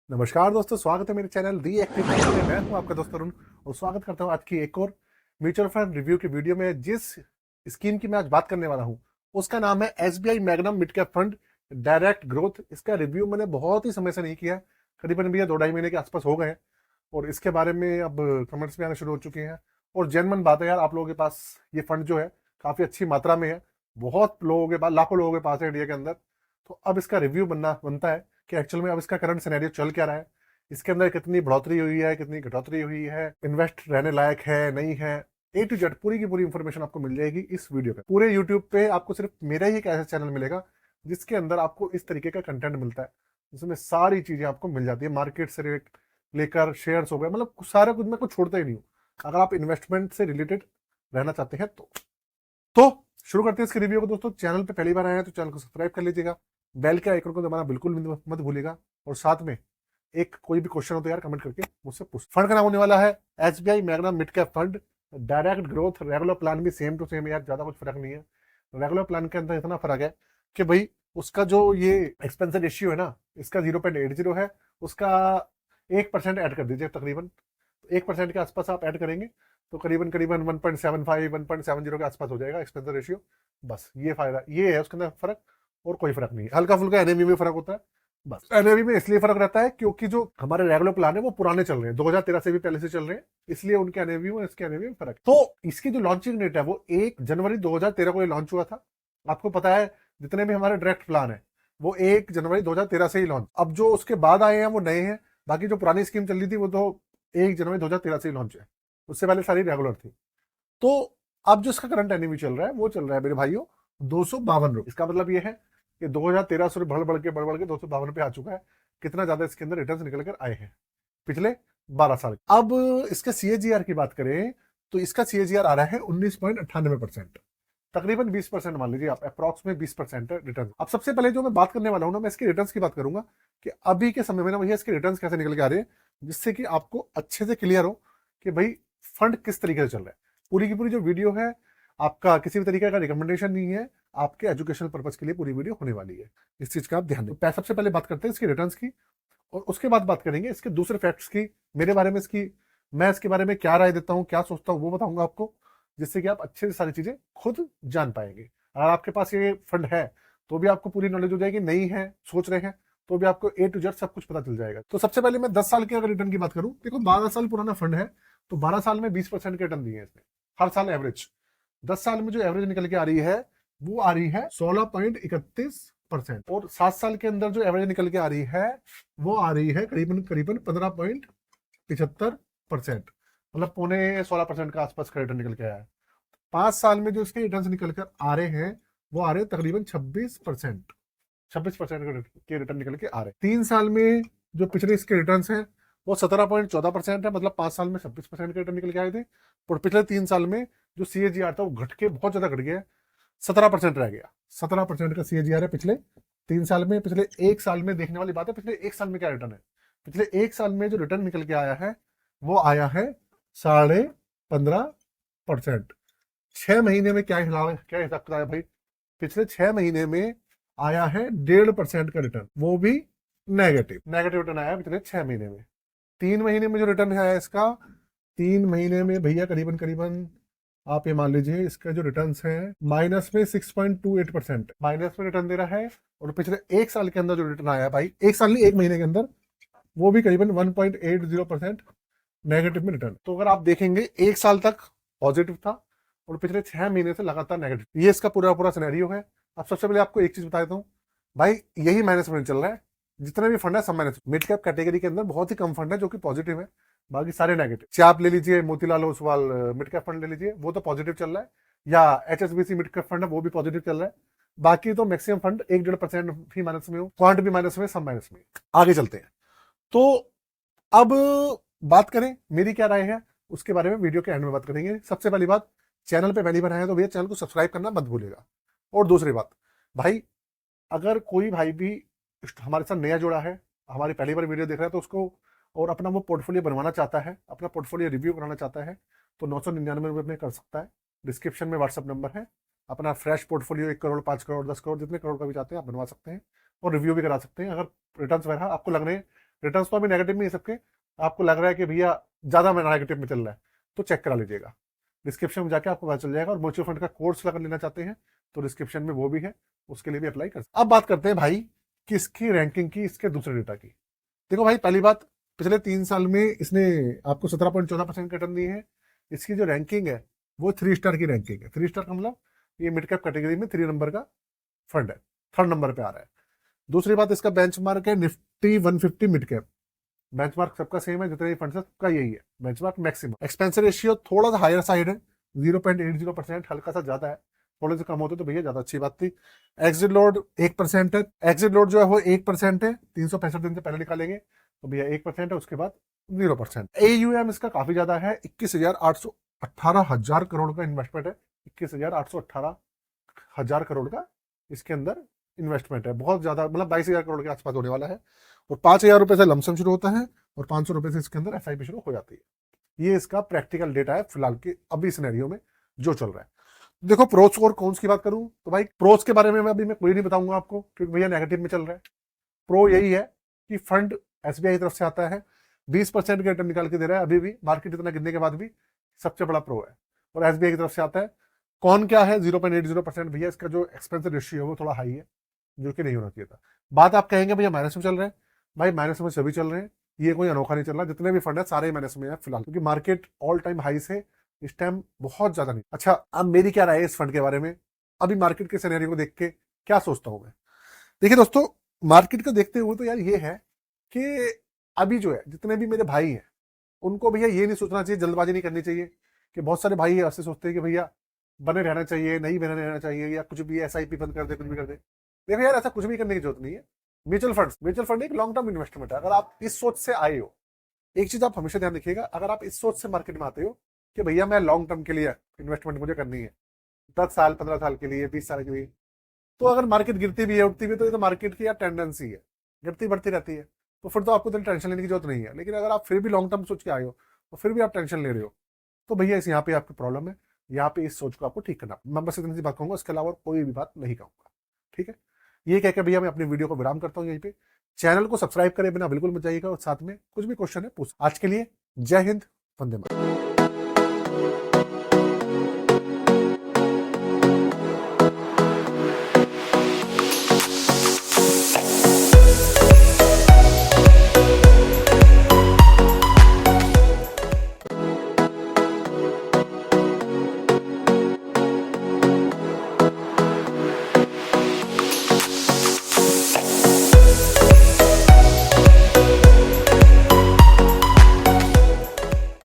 नमस्कार दोस्तों, स्वागत है मेरे चैनल दी एक्टिव में। मैं हूं आपका दोस्त अरुण और स्वागत करता हूं आज की एक और म्यूचुअल फंड रिव्यू की वीडियो में। जिस स्कीम की मैं आज बात करने वाला हूं उसका नाम है SBI magnum mid cap fund direct growth. इसका रिव्यू मैंने बहुत ही समय से नहीं किया, करीबन भैया 2-2.5 महीने के आसपास हो गए हैं और इसके बारे में अब कमेंट्स भी आने शुरू हो चुके हैं। और जेन्युइन बात है यार, आप लोगों के पास ये फंड जो है काफी अच्छी मात्रा में है, बहुत लोगों के पास, लाखों लोगों के पास है इंडिया के अंदर। तो अब इसका रिव्यू बनता है कि एक्चुअल में अब इसका करंट सिनेरियो चल क्या रहा है, इसके अंदर कितनी बढ़ोतरी हुई है, कितनी घटोतरी हुई है, इन्वेस्ट रहने लायक है नहीं है। ए टू जेड पूरी की पूरी इंफॉर्मेशन आपको मिल जाएगी इस वीडियो पे। पूरे यूट्यूब पे आपको सिर्फ मेरा ही एक ऐसा चैनल मिलेगा जिसके अंदर आपको इस तरीके का कंटेंट मिलता है, जिसमें सारी चीजें आपको मिल जाती है, मार्केट से रेट लेकर शेयर्स हो गए, मतलब सारा कुछ मैं कुछ छोड़ता ही नहीं हूँ अगर आप इन्वेस्टमेंट से रिलेटेड रहना चाहते हैं तो शुरू करते हैं इसके रिव्यू को। दोस्तों, चैनल पे पहली बार आए हैं तो चैनल को सब्सक्राइब कर लीजिएगा, बेल के आइकन को दबाना बिल्कुल मत भूलिएगा और साथ में एक कोई भी क्वेश्चन हो तो यार कमेंट करके मुझसे पूछ। फंड का नाम होने वाला है SBI magnum mid cap fund direct growth. Regular plan भी सेम टू सेम यार, ज्यादा कुछ फर्क नहीं है। रेगुलर प्लान के अंदर इतना फर्क है कि भाई उसका जो ये एक्सपेंस रेशियो है ना, इसका 0.80 है, उसका 1% ऐड कर दीजिए। तकरीबन 1% के आसपास आप ऐड करेंगे तो करीबन करीबन 1.75 1.70 के आसपास हो जाएगा एक्सपेंस रेशियो। बस ये फायदा ये है उसके अंदर फर्क, और कोई फर्क नहीं है। हल्का फुल्का एनएवी में फर्क होता है, बस एनएवी में इसलिए फर्क रहता है क्योंकि जो हमारे रेगुलर प्लान है वो पुराने चल रहे हैं, 2013 से भी पहले से चल रहे हैं, इसलिए उनके एनएवी में इसके एनएवी में फर्क। तो इसकी जो लॉन्चिंग डेट है वो 1 जनवरी 2013 को ये लॉन्च हुआ था। आपको पता है जितने भी हमारे डायरेक्ट प्लान है वो 1 जनवरी 2013 से ही लॉन्च। अब जो उसके बाद आए हैं वो नए हैं, बाकी जो पुरानी स्कीम चल रही थी वो तो 1 जनवरी 2013 से ही लॉन्च है, उससे पहले सारी रेगुलर थी। तो अब जो इसका करंट एनएवी चल रहा है वो चल रहा है मेरे भाइयों 252 रुपये। इसका मतलब ये है कि 2013 से बढ़ बढ़ के 252 पे आ चुका है। कितना ज्यादा इसके अंदर रिटर्न निकल कर आए हैं पिछले 12 साल। अब इसके सीएजीआर की बात करें तो इसका सीएजीआर आ रहा है 19.98%, तकरीबन 20% मान लीजिए आप, अप्रॉक्स में 20% है रिटर्न। अब सबसे पहले जो मैं बात करने वाला हूं ना, मैं इसके रिटर्न्स की बात करूंगा कि अभी के समय में ना भैया इसके रिटर्न्स कैसे निकल के आ रहे हैं, जिससे कि आपको अच्छे से क्लियर हो कि भाई फंड किस तरीके से चल रहा है। पूरी की पूरी जो वीडियो है आपका किसी भी तरीके का रिकमेंडेशन नहीं है, आपके एजुकेशनल पर्पज के लिए पूरी वीडियो होने वाली है, इस चीज का आप ध्यान दें। सबसे पहले बात करते हैं इसके रिटर्न्स की और उसके बाद बात करेंगे इसके दूसरे फैक्ट्स की, मेरे बारे में इसकी, मैं इसके बारे में क्या राय देता हूँ, क्या सोचता हूँ वो बताऊंगा आपको, जिससे कि आप अच्छे से सारी चीजें खुद जान पाएंगे। अगर आपके पास ये फंड है तो भी आपको पूरी नॉलेज हो जाएगी, नहीं है सोच रहे हैं तो भी आपको ए टू जेड सब कुछ पता चल जाएगा। तो सबसे पहले मैं 10 साल के अगर रिटर्न की बात करूं, देखो 12 साल पुराना फंड है तो 12 साल में 20% के रिटर्न दिए हैं इसने हर साल एवरेज। 10 साल में जो एवरेज निकल के आ रही है वो आ रही है 16.31%, और 7 साल के अंदर जो एवरेज निकल के आ रही है वो आ रही है करीबन करीबन 15.75%, मतलब 15.16% का आसपास का रिटर्न निकल के आया है। 5 साल में जो इसके रिटर्न निकल कर आ रहे हैं वो आ रहे हैं तकरीबन 26%, 26% के रिटर्न निकल के आ रहे हैं। 3 साल में जो पिछले इसके रिटर्न हैं वो 17.14% है, मतलब 5 साल में 26% के रिटर्न निकल के आए थे। और पिछले 3 साल में जो सीएजीआर था वो घट के बहुत ज्यादा घट गया है, 17% रह गया। 17% का सीएजीआर है पिछले 3 साल में। पिछले 1 साल में देखने वाली बात है, पिछले 1 साल में क्या रिटर्न है। पिछले 1 साल में जो रिटर्न निकल के आया है वो आया है 15.5%। 6 महीने में क्या हिसाब किताब है भाई, पिछले 6 महीने में आया है 1.5% का रिटर्न, वो भी नेगेटिव नेगेटिव रिटर्न आया है पिछले 6 महीने में। 3 महीने में जो रिटर्न है इसका, 3 महीने में भैया करीबन करीबन आप ये मान लीजिए इसका जो रिटर्न है माइनस में 6.28%, माइनस में रिटर्न दे रहा है। और पिछले 1 साल के अंदर जो रिटर्न आया है भाई, 1 साल नहीं 1 महीने के अंदर, वो भी करीबन 1.80% नेगेटिव में रिटर्न। तो अगर आप देखेंगे 1 साल तक पॉजिटिव था और पिछले 6 महीने से लगातार नेगेटिव, ये इसका पूरा पूरा सिनेरियो है। अब सबसे पहले आपको एक चीज बता देता हूँ भाई, यही माइनस में चल रहा है, जितने भी फंड है सब माइनस। मिड कैप कैटेगरी के अंदर बहुत ही कम फंड है जो कि पॉजिटिव है, बाकी सारे नेगेटिव। चाहे आप ले लीजिए Motilal Oswal mid cap fund ले लीजिए, वो तो पॉजिटिव चल रहा है, या एचएसबीसी मिड कैप फंड है वो भी पॉजिटिव चल रहा है। बाकी तो मैक्सिमम फंड 1-1.5% भी माइनस में हो, क्वांट भी माइनस में, सब माइनस में। आगे चलते हैं तो अब बात करें मेरी क्या राय है उसके बारे में वीडियो के एंड में बात करेंगे। सबसे पहली बात, चैनल पे पहली बार आए तो भैया चैनल को सब्सक्राइब करना मत भूलिएगा। और दूसरी बात भाई, अगर कोई भाई भी हमारे साथ नया जुड़ा है, हमारी पहली बार वीडियो देख रहा है तो उसको और अपना वो पोर्टफोलियो बनवाना चाहता है, अपना पोर्टफोलियो रिव्यू कराना चाहता है तो 999 में कर सकता है। डिस्क्रिप्शन में व्हाट्सअप नंबर है, अपना फ्रेश पोर्टफोलियो 1 करोड़ 5 करोड़ 10 करोड़ जितने करोड़ का भी चाहते हैं आप बनवा सकते हैं और रिव्यू भी करा सकते हैं। अगर रिटर्न वगैरह आपको लग रहे हैं रिटर्न्स तो अभी नेगेटिव में ही सबके, आपको लग रहा है कि भैया ज्यादा में नेगेटिव में चल रहा है तो चेक करा लीजिएगा, डिस्क्रिप्शन में जाके आपको पता चल जाएगा। और म्यूचुअल फंड का कोर्स अगर लेना चाहते हैं तो डिस्क्रिप्शन में वो भी है, उसके लिए भी अप्लाई कर सकते। अब बात करते हैं भाई किसकी रैंकिंग की, इसके दूसरे डेटा की। देखो भाई, पहली बात, पिछले 3 साल में इसने आपको 17.14% रिटर्न दिए हैं। इसकी जो रैंकिंग है वो 3 स्टार की रैंकिंग है। 3 स्टार का मतलब ये मिड कैप कैटेगरी में 3 नंबर का फंड है, 3rd नंबर पे आ रहा है। दूसरी बात, इसका बेंचमार्क है निफ्टी 150 मिड कैप। बेंचमार्क सबका सेम है, जितने भी फंड है सबका यही है बेंचमार्क मैक्सिमम। एक्सपेंस रेशियो थोड़ा सा हायर साइड है, 0.80%, हल्का सा ज्यादा है। थोड़े से कम होते तो भैया ज्यादा अच्छी बात थी। एग्जिट लोड 1% है। एग्जिट लोड जो है वो 1% है, 365 दिन से पहले निकालेंगे तो भैया 1% है, उसके बाद 0%। AUM इसका काफी ज्यादा है, 21,818 करोड़ का इन्वेस्टमेंट है। 21,818 करोड़ का इसके अंदर इन्वेस्टमेंट है, बहुत ज्यादा, मतलब 22,000 करोड़ के आसपास होने वाला है। और 5,000 रुपए से लमसम शुरू होता है और 500 रुपए से इसके अंदर SIP शुरू हो जाती है। ये इसका प्रैक्टिकल डेटा है फिलहाल के अभी सिनेरियो में जो चल रहा है। देखो प्रोस और कॉन्स की बात करूं तो भाई प्रोस के बारे में मैं कोई नहीं बताऊंगा आपको, क्योंकि भैया नेगेटिव में चल रहा है। प्रो यही है कि फंड SBI की तरफ से आता है, 20% के रिटर्न निकाल के दे रहा है अभी भी, मार्केट इतना गिरने के बाद भी, सबसे बड़ा प्रो है। और SBI की तरफ से आता है। कौन क्या है, 0.80%। भैया इसका जो एक्सपेंस रेशियो है वो थोड़ा हाई है, जो कि नहीं होना चाहिए था। बात आप कहेंगे भैया माइनस में चल रहे हैं, भाई माइनस में सभी चल रहे हैं, ये कोई अनोखा नहीं चल रहा। जितने भी फंड है सारे माइनस में है फिलहाल, क्योंकि मार्केट ऑल टाइम हाई से इस टाइम बहुत ज्यादा नहीं। अच्छा, अब मेरी क्या राय है इस फंड के बारे में, अभी मार्केट के सिनेरियो को देख के क्या सोचता हूं मैं। देखिए दोस्तों, मार्केट को देखते हुए तो यार ये है कि अभी जो है जितने भी मेरे भाई हैं उनको भैया ये नहीं सोचना चाहिए, जल्दबाजी नहीं करनी चाहिए। कि बहुत सारे भाई ऐसे सोचते हैं कि भैया बने रहना चाहिए, नहीं बने रहना चाहिए, या कुछ भी SIP बंद कर दे, कुछ भी कर दे। देखो यार, ऐसा कुछ भी करने की जरूरत नहीं है। म्यूचुअल फंड एक लॉन्ग टर्म इन्वेस्टमेंट है। अगर आप इस सोच से आए हो, एक चीज आप हमेशा ध्यान रखिएगा, अगर आप इस सोच से मार्केट में आते हो कि भैया मैं लॉन्ग टर्म के लिए इन्वेस्टमेंट मुझे करनी है, 10 साल 15 साल के लिए, 20 साल के लिए, तो अगर मार्केट गिरती भी है उठती भी है तो ये तो मार्केट की यार टेंडेंसी है, गिरती बढ़ती रहती है। तो फिर तो आपको तो टेंशन लेने की जरूरत नहीं है। लेकिन अगर आप फिर भी लॉन्ग टर्म सोच के आए हो तो फिर भी आप टेंशन ले रहे हो, तो भैया इस यहाँ पे आपकी प्रॉब्लम है। यहाँ पे इस सोच को आपको ठीक करना। मैं बस इतनी सी बात कहूंगा, इसके अलावा कोई भी बात नहीं कहूंगा, ठीक है। ये कहकर भैया मैं अपनी वीडियो को विराम करता हूँ यहीं पे। चैनल को सब्सक्राइब करे बिना बिल्कुल मत जाइएगा, और साथ में कुछ भी क्वेश्चन है पूछ। आज के लिए जय हिंद, वंदे मातरम।